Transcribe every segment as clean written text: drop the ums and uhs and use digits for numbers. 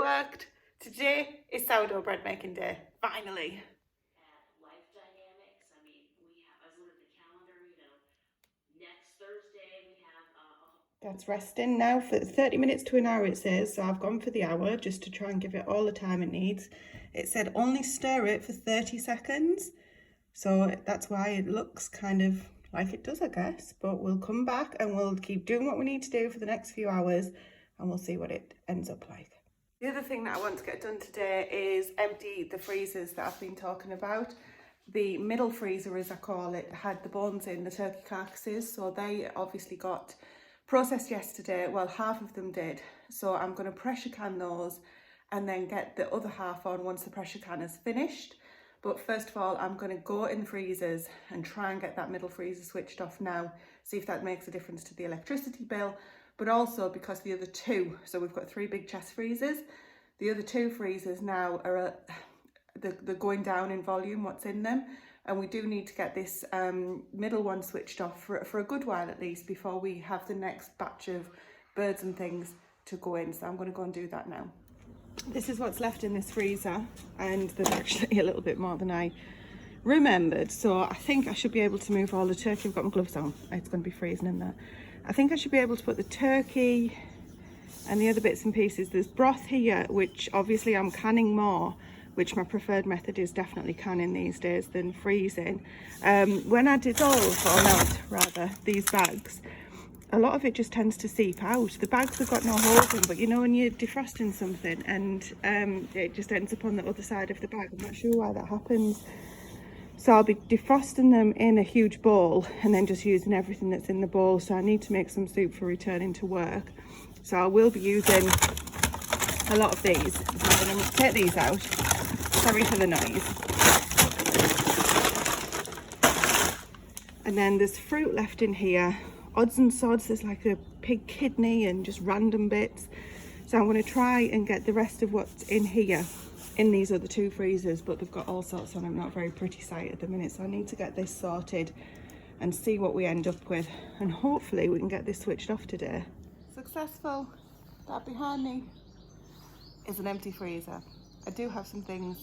worked. Today is sourdough bread making day, finally. Life dynamics. I mean, I was looking at the calendar, next Thursday we have That's resting now for 30 minutes to an hour, it says. So I've gone for the hour just to try and give it all the time it needs. It said only stir it for 30 seconds. So that's why it looks kind of like it does, I guess. But we'll come back and we'll keep doing what we need to do for the next few hours and we'll see what it ends up like. The other thing that I want to get done today is empty the freezers that I've been talking about. The middle freezer, as I call it, had the bones in, the turkey carcasses. So they obviously got processed yesterday. Well, half of them did. So I'm going to pressure can those and then get the other half on once the pressure can is finished. But first of all, I'm going to go in the freezers and try and get that middle freezer switched off now, see if that makes a difference to the electricity bill. But also because the other two, so we've got 3 big chest freezers, the other 2 freezers now are they're going down in volume, what's in them. And we do need to get this middle one switched off for a good while at least before we have the next batch of birds and things to go in. So I'm going to go and do that now. This is what's left in this freezer, and there's actually a little bit more than I remembered. So I think I should be able to move all the turkey. I've got my gloves on. It's going to be freezing in there. I think I should be able to put the turkey and the other bits and pieces. There's broth here, which obviously I'm canning more, which my preferred method is definitely canning these days than freezing. When I dissolve, or melt rather, these bags, a lot of it just tends to seep out. The bags have got no holes in, but you know when you're defrosting something and it just ends up on the other side of the bag. I'm not sure why that happens. So I'll be defrosting them in a huge bowl and then just using everything that's in the bowl. So I need to make some soup for returning to work. So I will be using a lot of these. I'm going to take these out. Sorry for the noise. And then there's fruit left in here. Odds and sods, there's like a pig kidney and just random bits. So I'm going to try and get the rest of what's in here in these other 2 freezers, but they've got all sorts on them. Not a very pretty sight at the minute, so I need to get this sorted and see what we end up with, and hopefully we can get this switched off today. Successful. That behind me is an empty freezer. I do have some things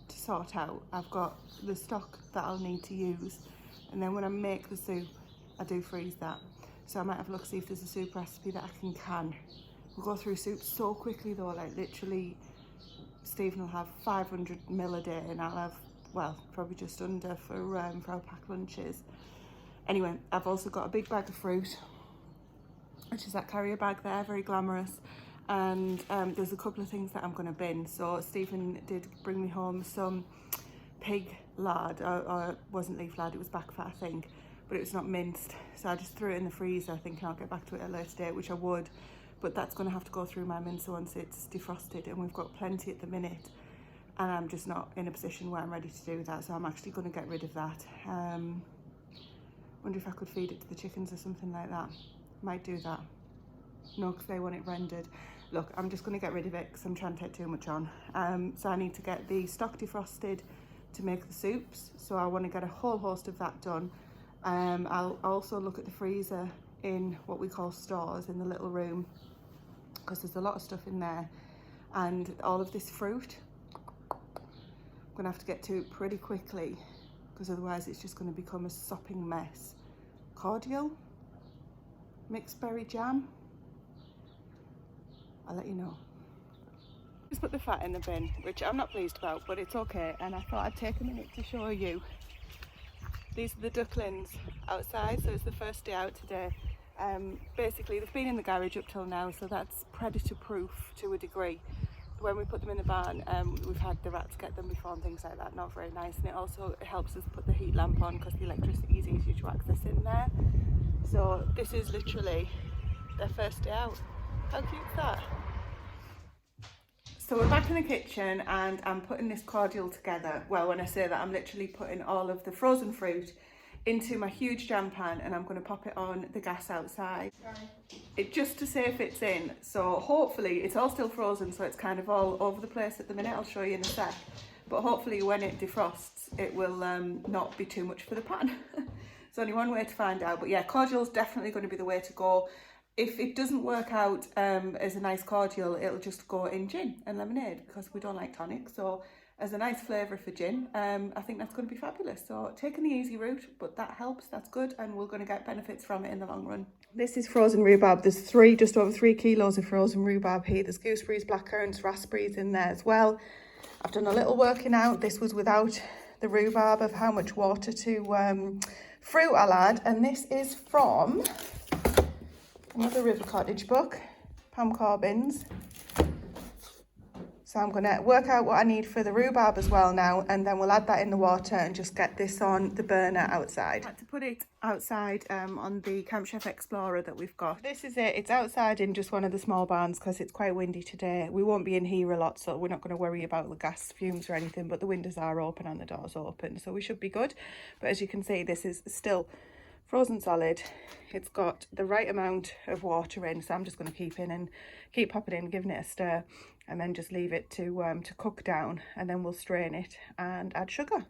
to sort out. I've got the stock that I'll need to use, and then when I make the soup I do freeze that. So I might have a look, see if there's a soup recipe that I can. We'll go through soup so quickly though, like literally Stephen will have 500 ml a day and I'll have, well, probably just under for our pack lunches. Anyway, I've also got a big bag of fruit, which is that carrier bag there, very glamorous. And there's a couple of things that I'm going to bin. So Stephen did bring me home some pig lard, or it wasn't leaf lard, it was back fat I think, but it was not minced. So I just threw it in the freezer thinking I'll get back to it at a later date, which I would. But that's going to have to go through my mincer once it's defrosted, and we've got plenty at the minute and I'm just not in a position where I'm ready to do that, so I'm actually going to get rid of that. Wonder if I could feed it to the chickens or something like that. Might do that. No, because they want it rendered. Look, I'm just going to get rid of it because I'm trying to take too much on. So I need to get the stock defrosted to make the soups, so I want to get a whole host of that done. I'll also look at the freezer in what we call stores in the little room, because there's a lot of stuff in there, and all of this fruit I'm gonna have to get to it pretty quickly because otherwise it's just going to become a sopping mess. Cordial, mixed berry jam, I'll let you know. Just put the fat in the bin, which I'm not pleased about, but it's okay, and I thought I'd take a minute to show you. These are the ducklings outside, so it's the first day out today. Basically they've been in the garage up till now, so that's predator proof to a degree. When we put them in the barn, we've had the rats get them before and things like that, not very nice. And it also helps us put the heat lamp on because the electricity is easier to access in there. So this is literally their first day out. How cute is that? So we're back in the kitchen and I'm putting this cordial together. Well, when I say that, I'm literally putting all of the frozen fruit into my huge jam pan and I'm going to pop it on the gas outside. It just to see if it's in. So hopefully it's all still frozen, so it's kind of all over the place at the minute. I'll show you in a sec. But hopefully when it defrosts, it will not be too much for the pan. There's only one way to find out. But yeah, cordial's definitely going to be the way to go. if it doesn't work out as a nice cordial, it'll just go in gin and lemonade because we don't like tonic. So as a nice flavour for gin, I think that's going to be fabulous. So taking the easy route, but that helps, that's good, and we're going to get benefits from it in the long run. This is frozen rhubarb. There's just over 3 kilos of frozen rhubarb here. There's gooseberries, blackcurrants, raspberries in there as well. I've done a little working out. This was without the rhubarb, of how much water to fruit I'll add, and this is from another River Cottage book, Pam Corbin's. So I'm going to work out what I need for the rhubarb as well now, and then we'll add that in the water and just get this on the burner outside. I had to put it outside on the Camp Chef Explorer that we've got. This is it. It's outside in just one of the small barns because it's quite windy today. We won't be in here a lot, so we're not going to worry about the gas fumes or anything, but the windows are open and the doors open, so we should be good. But as you can see, this is still frozen solid. It's got the right amount of water in, so I'm just going to keep popping in, giving it a stir, and then just leave it to cook down, and then we'll strain it and add sugar.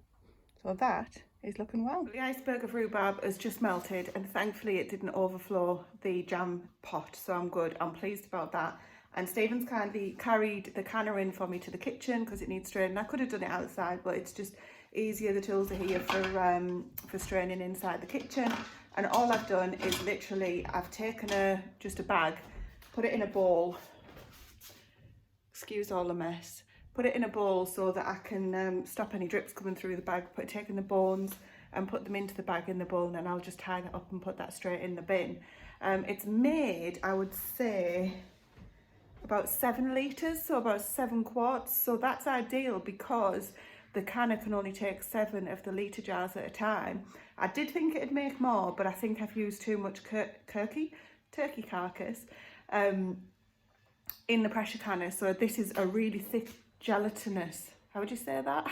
So that is looking well. The iceberg of rhubarb has just melted, and thankfully it didn't overflow the jam pot, so I'm good. I'm pleased about that. And Stephen's kindly carried the canner in for me to the kitchen because it needs straining. I could have done it outside, but it's just easier. The tools are here for straining inside the kitchen. And all I've done is literally, I've taken just a bag, put it in a bowl. Excuse all the mess. Put it in a bowl so that I can stop any drips coming through the bag. Taking the bones and put them into the bag in the bowl, and then I'll just tie that up and put that straight in the bin. It's made, I would say, about 7 litres, so about 7 quarts. So that's ideal because the canner can only take 7 of the litre jars at a time. I did think it'd make more, but I think I've used too much turkey carcass in the pressure canner. So this is a really thick, gelatinous, how would you say that?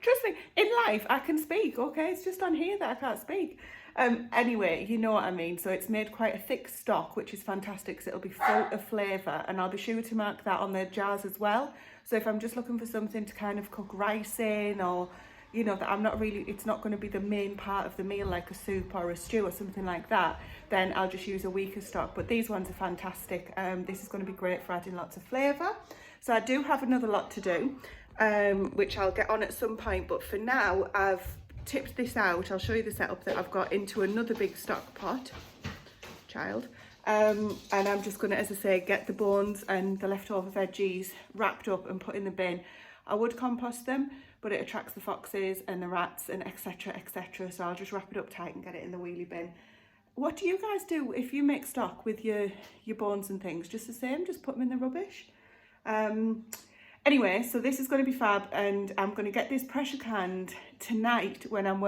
Trust me, in life I can speak, okay? It's just on here that I can't speak. Anyway, you know what I mean. So it's made quite a thick stock, which is fantastic because it'll be full of flavour, and I'll be sure to mark that on the jars as well. So if I'm just looking for something to kind of cook rice in, or you know, that I'm not really, it's not going to be the main part of the meal like a soup or a stew or something like that, then I'll just use a weaker stock. But these ones are fantastic. This is going to be great for adding lots of flavour. So I do have another lot to do, which I'll get on at some point, but for now I've tipped this out. I'll show you the setup that I've got into another big stock pot, and I'm just going to, as I say, get the bones and the leftover veggies wrapped up and put in the bin. I would compost them, but it attracts the foxes and the rats and etc, etc, so I'll just wrap it up tight and get it in the wheelie bin. What do you guys do if you make stock with your bones and things? Just the same, just put them in the rubbish? Anyway, so this is going to be fab, and I'm going to get this pressure canned tonight when I'm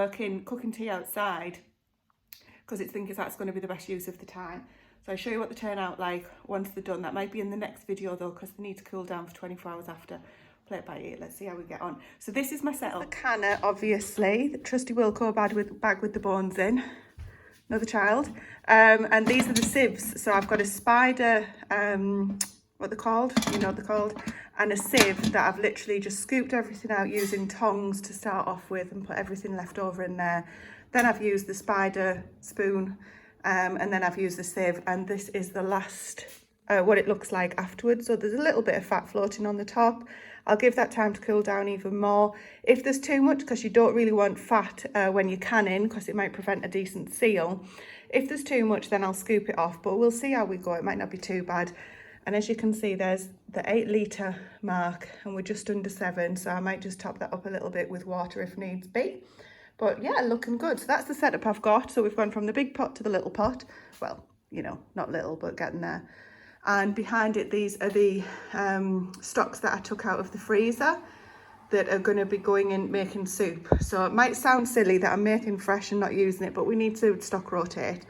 cooking tea outside, because I think that's going to be the best use of the time. So I'll show you what they turn out like once they're done. That might be in the next video though, because they need to cool down for 24 hours after. Play it by ear, let's see how we get on. So this is my setup. The canner, obviously, the trusty Wilco bag with the bones in. Another child. And these are the sieves. So I've got a spider, what they're called, you know what they're called, and a sieve that I've literally just scooped everything out using tongs to start off with and put everything left over in there. Then I've used the spider spoon, and then I've used the sieve, and this is the last, what it looks like afterwards. So there's a little bit of fat floating on the top. I'll give that time to cool down even more. If there's too much, because you don't really want fat when you're canning, because it might prevent a decent seal. If there's too much, then I'll scoop it off, but we'll see how we go. It might not be too bad. And as you can see, there's the 8 litre mark, and we're just under 7, so I might just top that up a little bit with water if needs be. But yeah, looking good. So that's the setup I've got. So we've gone from the big pot to the little pot. Well, you know, not little, but getting there. And behind it, these are the stocks that I took out of the freezer that are going to be going in making soup. So it might sound silly that I'm making fresh and not using it, but we need to stock rotate.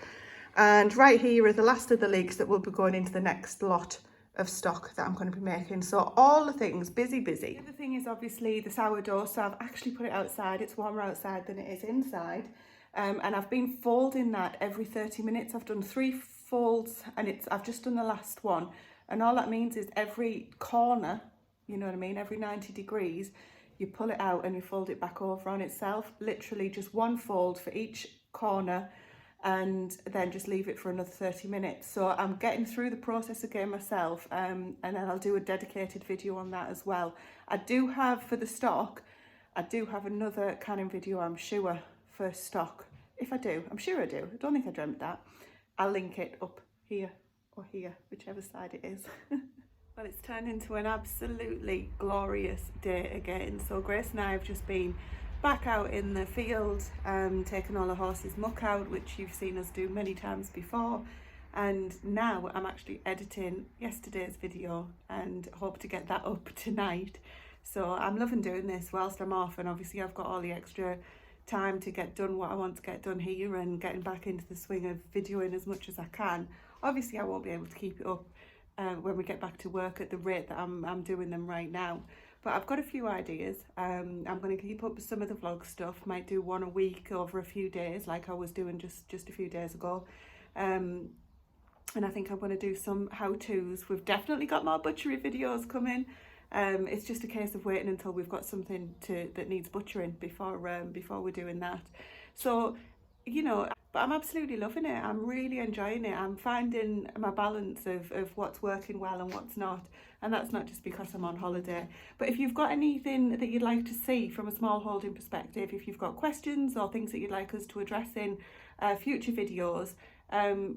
And right here are the last of the leeks that will be going into the next lot of stock that I'm going to be making. So all the things, busy. The other thing is obviously the sourdough. So I've actually put it outside. It's warmer outside than it is inside. And I've been folding that every 30 minutes. I've done 3 folds, and I've just done the last one. And all that means is every corner, you know what I mean, every 90 degrees, you pull it out and you fold it back over on itself. Literally just 1 fold for each corner. and then just leave it for another 30 minutes. So I'm getting through the process again myself, and then I'll do a dedicated video on that as well. I do have, for the stock, I do have another canning video, I'm sure, for stock. If I do, I'm sure I do. I don't think I dreamt that. I'll link it up here or here, whichever side it is. Well, it's turned into an absolutely glorious day again. So Grace and I have just been back out in the field, taking all the horses' muck out, which you've seen us do many times before. And now I'm actually editing yesterday's video and hope to get that up tonight. So I'm loving doing this whilst I'm off, and obviously I've got all the extra time to get done what I want to get done here and getting back into the swing of videoing as much as I can. Obviously I won't be able to keep it up when we get back to work at the rate that I'm doing them right now. But I've got a few ideas. I'm going to keep up some of the vlog stuff, might do one a week over a few days like I was doing just a few days ago. And I think I'm going to do some how-tos. We've definitely got more butchery videos coming. It's just a case of waiting until we've got something that needs butchering before we're doing that. So, you know, but I'm absolutely loving it. I'm really enjoying it. I'm finding my balance of what's working well and what's not. And that's not just because I'm on holiday. But if you've got anything that you'd like to see from a small holding perspective, if you've got questions or things that you'd like us to address in future videos,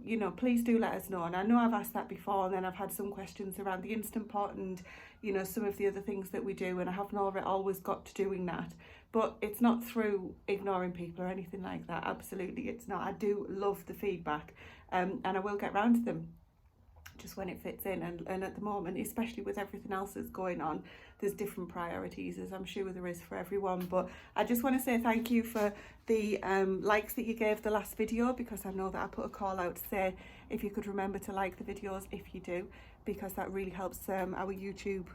you know, please do let us know. And I know I've asked that before, and then I've had some questions around the Instant Pot and, you know, some of the other things that we do, and I haven't always got to doing that. But it's not through ignoring people or anything like that. Absolutely, it's not. I do love the feedback, and I will get round to them just when it fits in. And at the moment, especially with everything else that's going on, there's different priorities, as I'm sure there is for everyone. But I just want to say thank you for the likes that you gave the last video, because I know that I put a call out to say if you could remember to like the videos if you do, because that really helps our YouTube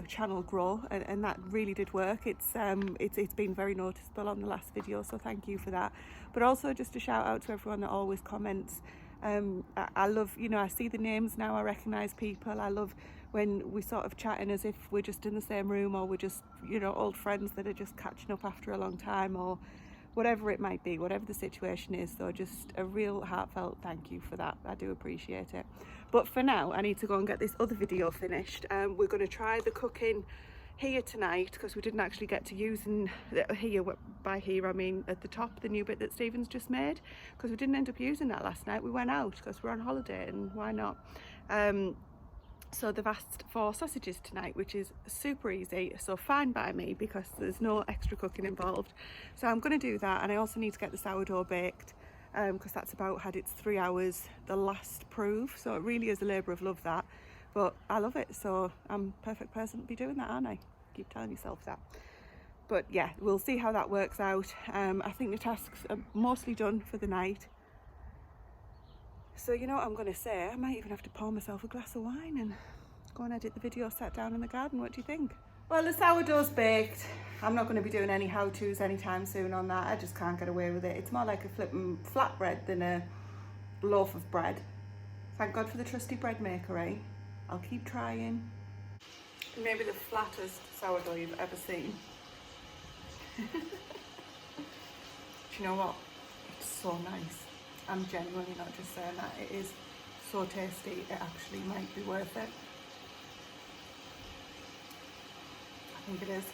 channel grow, and that really did work. It's been very noticeable on the last video, so thank you for that. But also just a shout out to everyone that always comments. I love, you know, I see the names now, I recognise people. I love when we sort of chatting as if we're just in the same room, or we're just, you know, old friends that are just catching up after a long time, or whatever it might be, whatever the situation is. So just a real heartfelt thank you for that. I do appreciate it. But for now, I need to go and get this other video finished. We're going to try the cooking here tonight, because we didn't actually get to using here. By here I mean at the top, the new bit that Stephen's just made, because we didn't end up using that last night. We went out because we're on holiday, and why not? So they've asked for sausages tonight, which is super easy, so fine by me, because there's no extra cooking involved. So I'm going to do that, and I also need to get the sourdough baked, because that's about had its 3 hours the last proof, so it really is a labour of love, that. But I love it, so I'm a perfect person to be doing that, aren't I? Keep telling yourself that. But yeah, we'll see how that works out. I think the tasks are mostly done for the night. So you know what I'm going to say? I might even have to pour myself a glass of wine and go and edit the video sat down in the garden. What do you think? Well, the sourdough's baked. I'm not going to be doing any how-tos anytime soon on that. I just can't get away with it. It's more like a flipping flatbread than a loaf of bread. Thank God for the trusty bread maker, eh? I'll keep trying. Maybe the flattest sourdough you've ever seen. Do you know what? It's so nice. I'm genuinely not just saying that. It is so tasty. It actually might be worth it. I think it is.